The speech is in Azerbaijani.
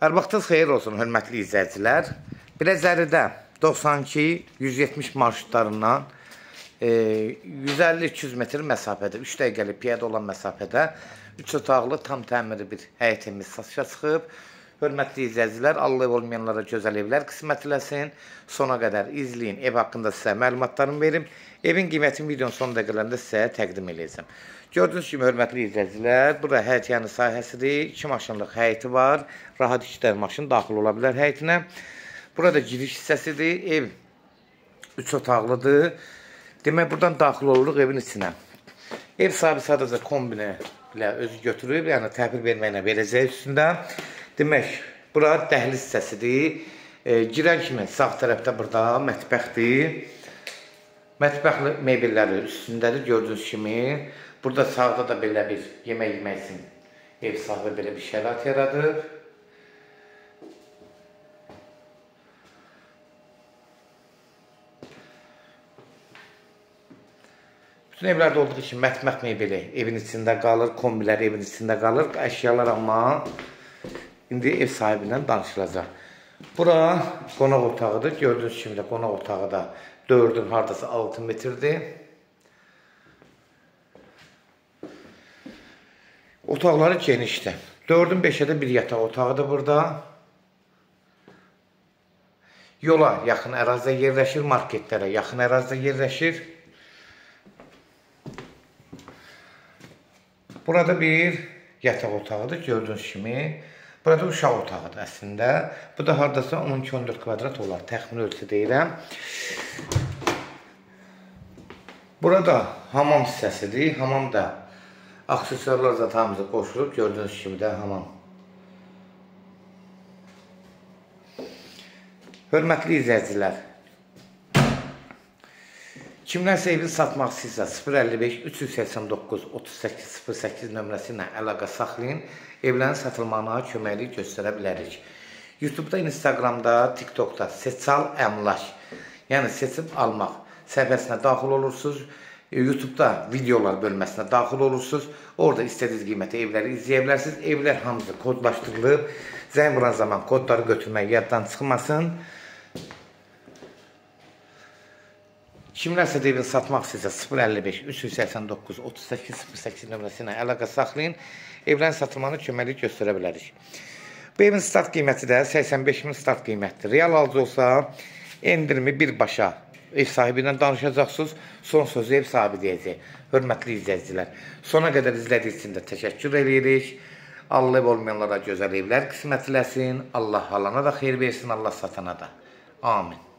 Hər vaxtınız xeyir olsun, hörmətli izləyicilər. Biləcəridə 92-170 marşrutlarından 150-200 metr məsafədə, 3 dəqiqəlik piyada olan məsafədə 3 otaqlı tam təmirli bir həyətimiz satışa çıxıb. Hörmətli izləyicilər, Allah olmayanlara gözəl evlər qismət eləsin. Sona qədər izləyin, ev haqqında sizə məlumatlarımı verim. Evin qiymətini videonun son dəqiqələrində sizə təqdim edəcəm. Gördüyünüz kimi, hörmətli izləyicilər, burada həyət yanı sahəsidir. 2 maşınlıq həyəti var. Rahat 2 dənə maşın daxil ola bilər həyətinə. Burada giriş hissəsidir. Ev 3 otaqlıdır. Demək, buradan daxil oluruq evin içinə. Ev sahibi sadəcə kombinə ilə özü götürüb, yəni təhvil verməklə verəcək üstündə. Demək, bura dəhliz hissəsidir. Girən kimi sağ tərəfdə burada mətbəxdir. Mətbəx mebelləri üstündədir, gördüyünüz kimi. Burada sağda da belə bir yemək yemək üçün ev sahibi belə bir şərait yaradır. Bütün evlərdə olduğu kimi mətbəx mebeli evin içində qalır, kombilər evin içində qalır. Əşyalar amma indi ev sahibi ilə danışılacaq. Bura qonaq otağıdır. Gördüyünüz kimi də qonaq otağı da 4-ün hardası 6 metrdir. Otaqları genişdir. 4-ün 5-də bir yataq otağıdır burada. Yola yaxın ərazidə yerləşir, marketlərə yaxın ərazidə yerləşir. Burada bir yataq otağıdır, gördüyünüz kimi. Burada uşaq otağıdır əslində. Bu da haradasa 12-14 kvadrat olar, təxmini ölçü deyirəm. Burada hamam hissəsidir. Hamam da aksesuarlar zatağımıza qoşulub, gördüyünüz kimi də hamam. Hörmətli izləyicilər, kimlərsə evi satmaq istəyirsə 055-389-3808 nömrəsi ilə əlaqə saxlayın. Evlərin satılmağına köməklik göstərə bilərik. YouTube'da, Instagramda, TikTok'da seçal əmlak, yəni seçib almaq səhifəsinə daxil olursunuz. YouTube'da videolar bölməsinə daxil olursunuz. Orada istədiyiniz qiymətə evləri izləyə bilərsiniz. Evlər hamısı kodlaşdırılıb. Zəng vuran zaman kodları götürmək yaddan çıxmasın. Kimlərsə də evini satmaq istəyirsə 055-389-3808 nömrəsi ilə əlaqə saxlayın. Evlərin satılmağına köməklik göstərə bilərik. Bu evin start qiyməti də 85.000 start qiymətdir. Real alıcı olsa endirimi birbaşa ev sahibi ilə danışacaqsınız. Son sözü ev sahibi deyəcək. Hörmətli izləyicilər, sona qədər izlədiyiniz üçün də təşəkkür edirik. Allah ev olmayanlara gözəl evlər qismət eləsin. Allah halana da xeyir versin, Allah satana da. Amin.